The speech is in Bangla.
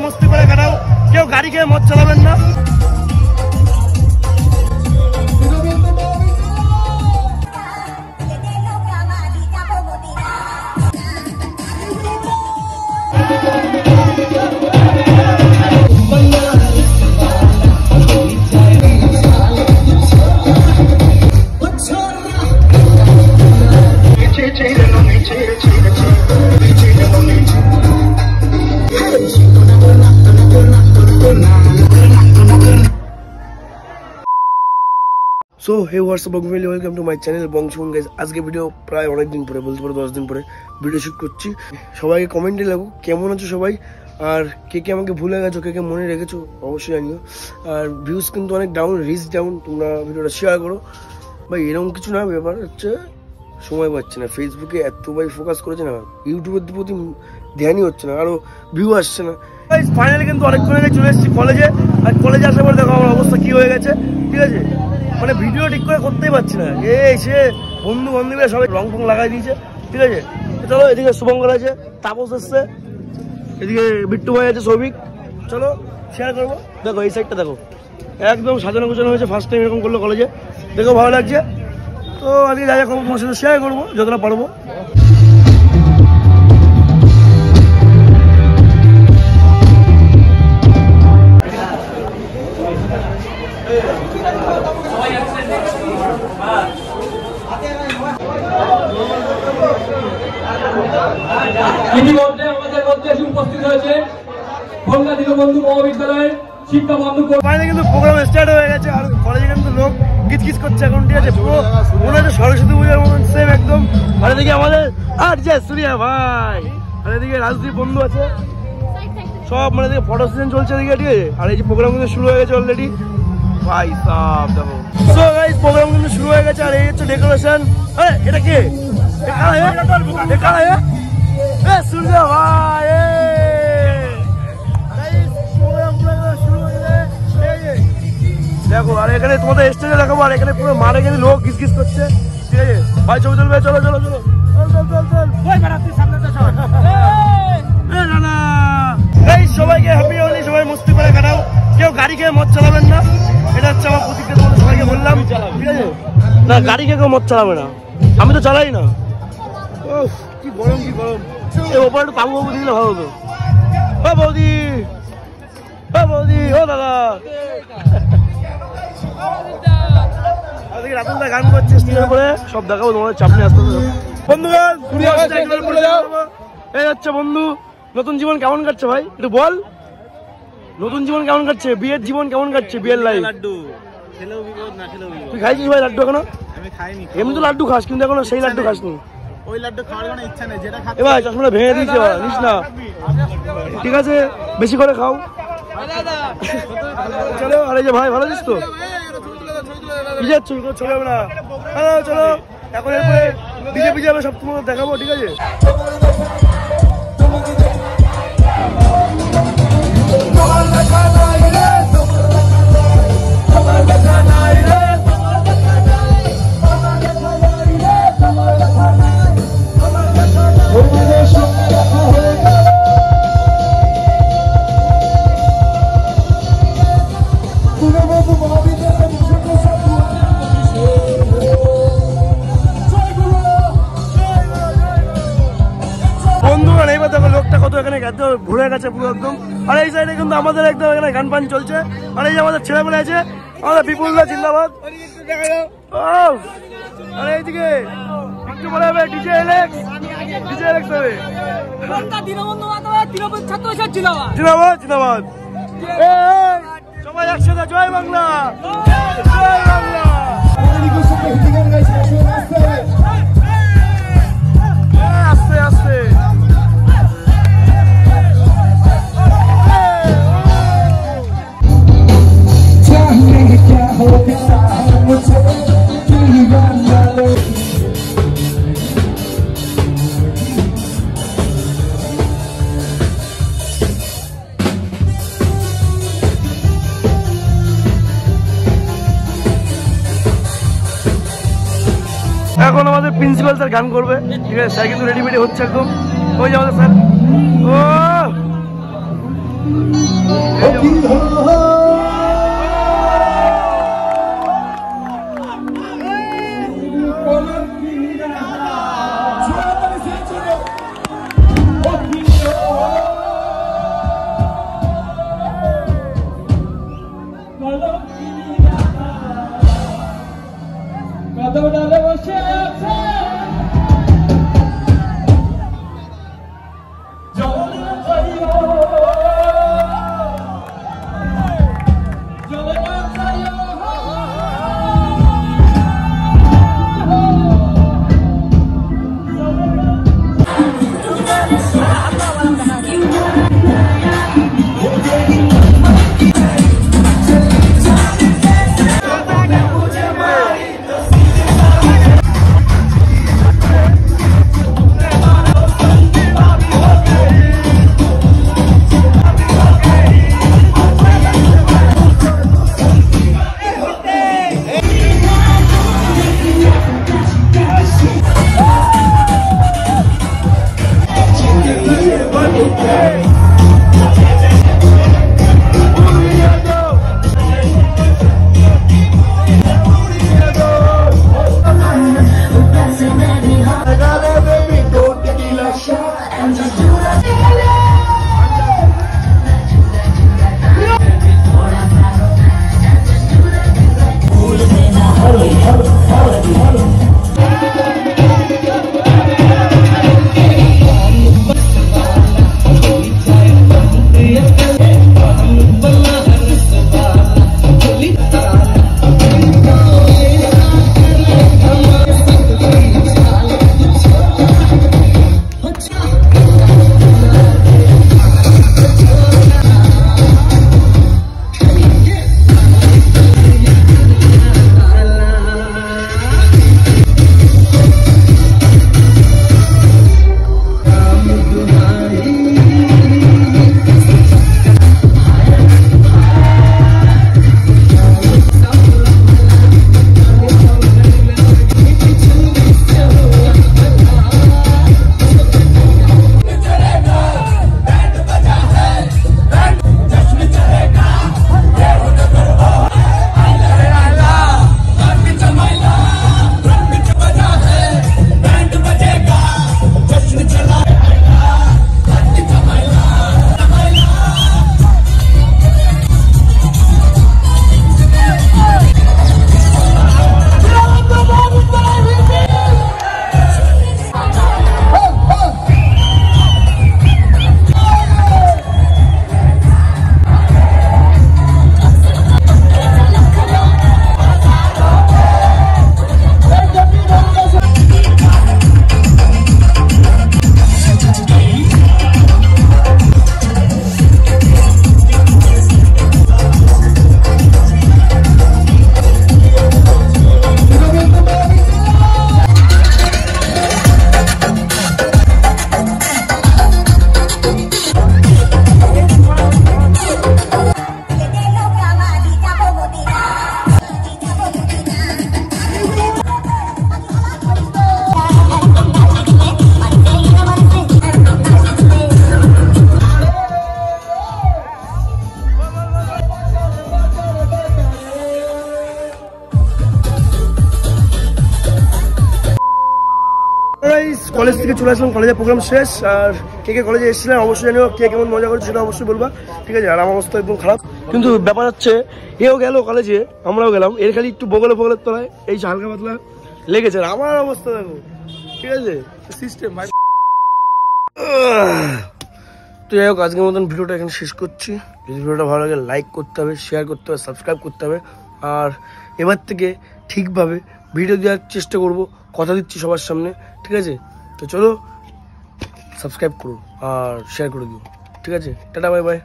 মস্তি করে কাটাও, কেউ গাড়ি খেয়ে মদ চালাবেন না। So hey WhatsApp family, welcome to my channel বংশুন গাইস। আজকে ভিডিও প্রায় অনেক দিন পরে, বলতে পারো 10 দিন পরে ভিডিও শুট করছি। সবাইকে কমেন্টে লাগো কেমন আছো সবাই, আর কে কে আমাকে ভুলে গেছো, কে কে মনে রেখেছো অবশ্যই জানিও। আর ভিউজ কিন্তু অনেক ডাউন, রিচ ডাউন, তোমরা ভিডিওটা শেয়ার করো ভাই। এরকম কিছু না, ব্যাপার হচ্ছে সময় পাচ্ছে না। ফেসবুকে এত ভাই ফোকাস করেছে না, ইউটিউবের প্রতি ধ্যানই হচ্ছে না, আরও ভিউ আসছে না। ফাইনালি কিন্তু অনেকক্ষণ আগে চলে এসেছি কলেজে, আর কলেজে আসার পর দেখো আমার অবস্থা কি হয়ে গেছে। ঠিক আছে, মানে ভিডিও ঠিক করে করতেই পারছি না। সে বন্ধু বান্ধবীরা সবাই রং ফং লাগাই দিয়েছে। ঠিক আছে, চলো এদিকে শুভঙ্কর আছে, তাপস এসছে, এদিকে বিট্টু ভাই আছে, সৌভিক। চলো শেয়ার করবো। দেখো এই সাইডটা দেখো, একদম সাজানো গোছানো হয়েছে। ফার্স্ট টাইম এরকম করলো কলেজে, দেখো ভালো লাগছে। তো আজকে যা যা করবো তোমার সাথে শেয়ার করবো যতটা পারবো। ইতিমধ্যে আমাদের মধ্যে উপস্থিত হয়েছে গঙ্গা দীনবন্ধু মহাবিদ্যালয়ের শিক্ষা বন্ধু। কিন্তু প্রোগ্রাম স্টার্ট হয়ে গেছে, আর কলেজে কিন্তু লোক কিচকিচ করছে এখন। ঠিক আছে, পুরো মনে হচ্ছে সরস্বতী পূজার মতন সেম একদম। আর এদিকে আমাদের আর যে সুরিয়া ভাই, আর এদিকে রাজদীপ বন্ধু আছে সব, মানে এদিকে ফটো সেশন চলছে এদিকে। ঠিক আছে, আর এই যে প্রোগ্রাম কিন্তু শুরু হয়ে গেছে অলরেডি ভাই সাহ দেখো। সো গাইস প্রোগ্রাম কিন্তু শুরু হয়ে গেছে, আর এই হচ্ছে ডেকোরেশন। এটা কে? সূর্যা ভাই দেখো। আর এখানে তোমাদের স্টেজে দেখাবো, আর এখানে পুরো মারে এখানে লোক ঘিস করছে। ঠিক আছে ভাই, ছবি তুলবে, চলো চলো চলো সবাইকে হ্যাপি হোলি, সবাই মস্তি করে কাটাও, কেউ গাড়ি খেয়ে মদ চালাবেন না। এটা হচ্ছে আমার প্রতিজ্ঞা, তোমাদের সবাইকে বললাম। ঠিক আছে, না গাড়ি খেয়ে কেউ মদ চালাবে না, আমি তো চালাই না। কি গরম, কি গরম। এই ওপরে একটু কাবু বাবু দিলে ভালো হতো। ও বৌদি, ও বৌদি, ও দাদা। রাতুলদা গান করছে স্টেজের উপরে, সব দেখাবো তোমাদের, চাপনি আসতে বন্ধুগণ। এই হচ্ছে বন্ধু। নতুন জীবন কেমন কাটছে ভাই একটু বল, নতুন জীবন কেমন কাটছে, বিয়ের জীবন কেমন কাটছে, বিয়ের লাইফ। তুই খাইছিস ভাই লাড্ডু এখনো? এমনি তো লাড্ডু খাস, কিন্তু এখনো সেই লাড্ডু খাসনি। ওই লাড্ডু খাওয়ার কোনো ইচ্ছা নেই, যেটা খাচ্ছি এবার চশমাটা ভেঙে দিয়েছে, নিস না। ঠিক আছে, বেশি করে খাও। চলো, আর এই যে ভাই ভালো আছিস তো? কি যাচ্ছ, ছবি হবে না। চলো এখন এরপরে বিজেপি যাবে, সব তোমাদের দেখাবো। ঠিক আছে, ভরে গেছে পুরো একদম। আর এই সাইডে কিন্তু আমাদের একদম এখানে গান পান চলছে। আর এই যে আমাদের ছেলেমেলে আছে, আমাদের বিপুলদা জিন্দাবাদ। আর এইদিকে একটু বলে হবে ডিজে এলেক্স, ডিজে এলেক্স হবে। জিন্দাবাদ জিন্দাবাদ, সবাই একসাথে জয় বাংলা, জয় বাংলা। আস্তে আস্তে এখন আমাদের প্রিন্সিপাল স্যার গান করবে। ঠিক আছে, স্যার কিন্তু রেডি হচ্ছে একদম। ওই যে আমাদের স্যার, ও কলেজ থেকে চলে আসলাম, কলেজের প্রোগ্রাম শেষ। আর কে কে কলেজে এসেছিলাম অবশ্যই জানিও, কে কেমন মজা করছে সেটা অবশ্যই বলবা, ঠিক আছে। আর আমার অবস্থা একদম খারাপ, কিন্তু ব্যাপার হচ্ছে এও গেল কলেজে, আমরাও গেলাম, এর খালি একটু বগলের তলায় এই হালকা পাতলা লেগেছে। আর আমার অবস্থা দেখো, ঠিক আছে, সিস্টেম ভাই। তো যাই হোক, আজকের মতন ভিডিওটা এখানে শেষ করছি। যদি ভিডিওটা ভালো লাগে লাইক করতে হবে, শেয়ার করতে হবে, সাবস্ক্রাইব করতে হবে। আর এবার থেকে ঠিকভাবে ভিডিও দেওয়ার চেষ্টা করব, কথা দিচ্ছি সবার সামনে, ঠিক আছে। তো চলো সাবস্ক্রাইব করো আর শেয়ার করে দিও, ঠিক আছে। Tata, bye bye.